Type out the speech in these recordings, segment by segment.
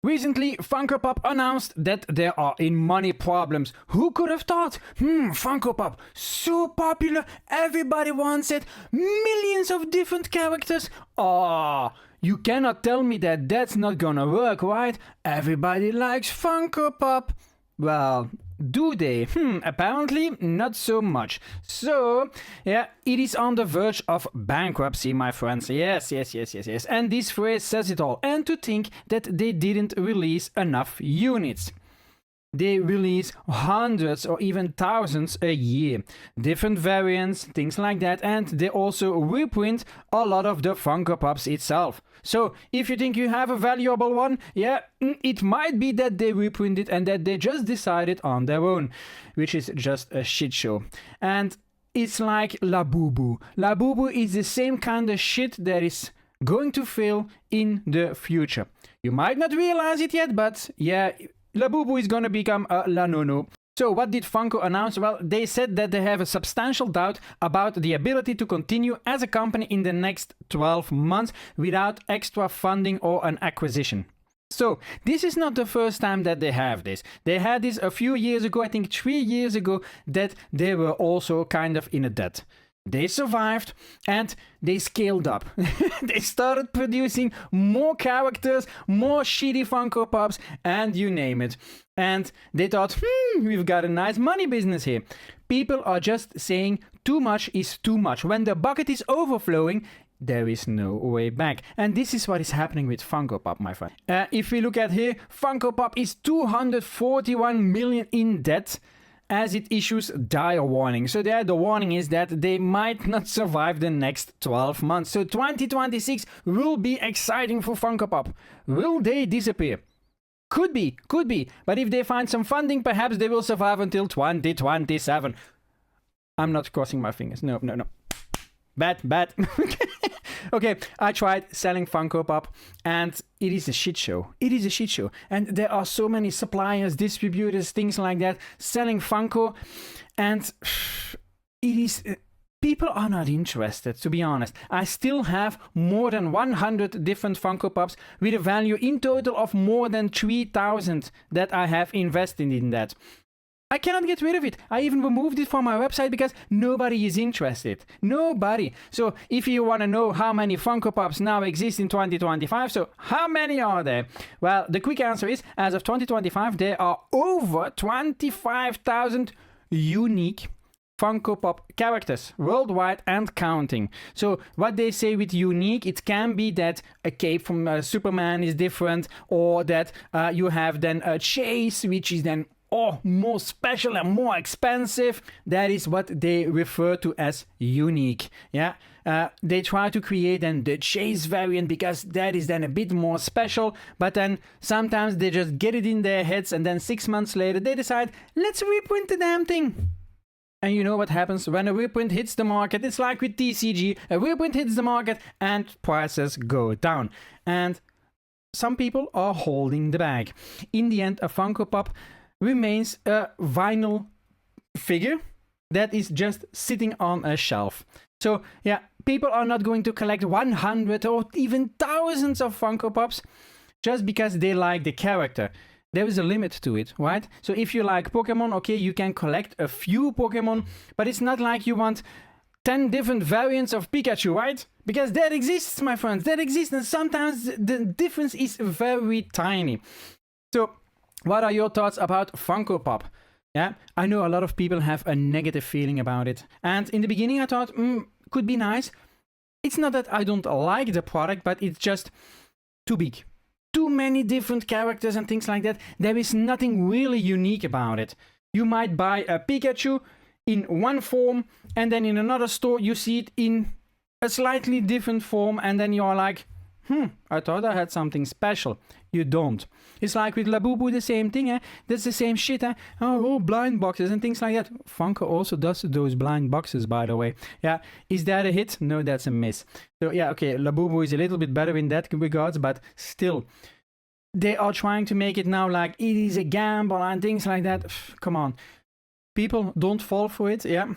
Recently, Funko Pop announced that they are in money problems. Who could have thought? Funko Pop, so popular, everybody wants it, millions of different characters. You cannot tell me that that's not gonna work, right? Everybody likes Funko Pop. Well, do they? Apparently not so much. So, yeah, it is on the verge of bankruptcy, my friends. Yes. And this phrase says it all. And to think that they didn't release enough units. They release hundreds or even thousands a year. Different variants, things like that. And they also reprint a lot of the Funko Pops itself. So, if you think you have a valuable one, yeah, it might be that they reprinted and that they just decided on their own, which is just a shit show. And it's like Labubu. Labubu is the same kind of shit that is going to fail in the future. You might not realize it yet, but yeah, Labubu is gonna become a Lanono. So what did Funko announce? Well, they said that they have a substantial doubt about the ability to continue as a company in the next 12 months without extra funding or an acquisition. So, this is not the first time that they have this. They had this a few years ago, I think 3 years ago, that they were also kind of in a debt. They survived and they scaled up. They started producing more characters, more shitty Funko Pops, and you name it. And they thought, we've got a nice money business here. People are just saying too much is too much. When the bucket is overflowing, there is no way back. And this is what is happening with Funko Pop, my friend. If we look at here, Funko Pop is 241 million in debt, as it issues dire warning. So there, the warning is that they might not survive the next 12 months. So 2026 will be exciting for Funko Pop. Will they disappear? Could be. But if they find some funding, perhaps they will survive until 2027. I'm not crossing my fingers. No. Bad. Okay, I tried selling Funko Pop and it is a shit show. And there are so many suppliers, distributors, things like that selling Funko, and it is... people are not interested, to be honest. I still have more than 100 different Funko Pops with a value in total of more than 3,000 that I have invested in that. I cannot get rid of it. I even removed it from my website because nobody is interested. Nobody. So if you want to know how many Funko Pops now exist in 2025, so how many are there? Well, the quick answer is, as of 2025, there are over 25,000 unique Funko Pop characters worldwide and counting. So what they say with unique, it can be that a cape from Superman is different, or that you have then a chase, which is then more special and more expensive. That is what they refer to as unique. Yeah, they try to create then the chase variant because that is then a bit more special, but then sometimes they just get it in their heads and then 6 months later they decide, let's reprint the damn thing. And you know what happens when a reprint hits the market? It's like with TCG, a reprint hits the market and prices go down. And some people are holding the bag. In the end, a Funko Pop remains a vinyl figure that is just sitting on a shelf. So yeah, people are not going to collect 100 or even thousands of Funko Pops just because they like the character. There is a limit to it, right? So if you like Pokemon, okay, you can collect a few Pokemon, but it's not like you want 10 different variants of Pikachu, right? Because that exists, my friends, that exists, and sometimes the difference is very tiny. So what are your thoughts about Funko Pop? Yeah, I know a lot of people have a negative feeling about it. And in the beginning I thought, could be nice. It's not that I don't like the product, but it's just too big. Too many different characters and things like that. There is nothing really unique about it. You might buy a Pikachu in one form, and then in another store you see it in a slightly different form, and then you're like, I thought I had something special. You don't. It's like with Labubu, the same thing, eh? That's the same shit, eh? Oh, blind boxes and things like that. Funko also does those blind boxes, by the way. Yeah, is that a hit? No, that's a miss. So yeah, okay, Labubu is a little bit better in that regards, but still, they are trying to make it now like it is a gamble and things like that. Come on. People, don't fall for it, yeah?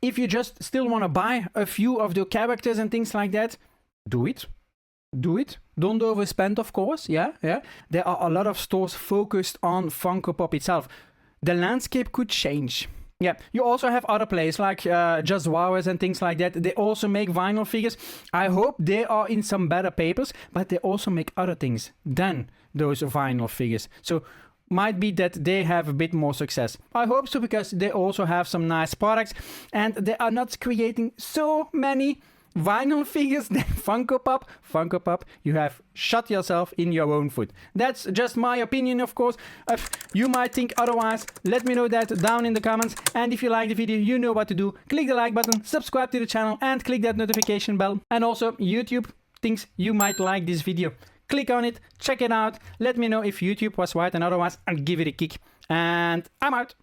If you just still want to buy a few of the characters and things like that, do it. do it. Don't overspend, of course. Yeah. There are a lot of stores focused on Funko Pop itself. The landscape could change. Yeah, you also have other players like Just Wowers and things like that. They also make vinyl figures. I hope they are in some better papers, but they also make other things than those vinyl figures. So might be that they have a bit more success. I hope so, because they also have some nice products and they are not creating so many vinyl figures than Funko Pop. Funko Pop, you have shot yourself in your own foot. That's just my opinion, of course. If you might think otherwise, let me know that down in the comments. And if you like the video, you know what to do. Click the like button, subscribe to the channel, and click that notification bell. And also, YouTube thinks you might like this video. Click on it, check it out. Let me know if YouTube was right, and otherwise I'll give it a kick. And I'm out.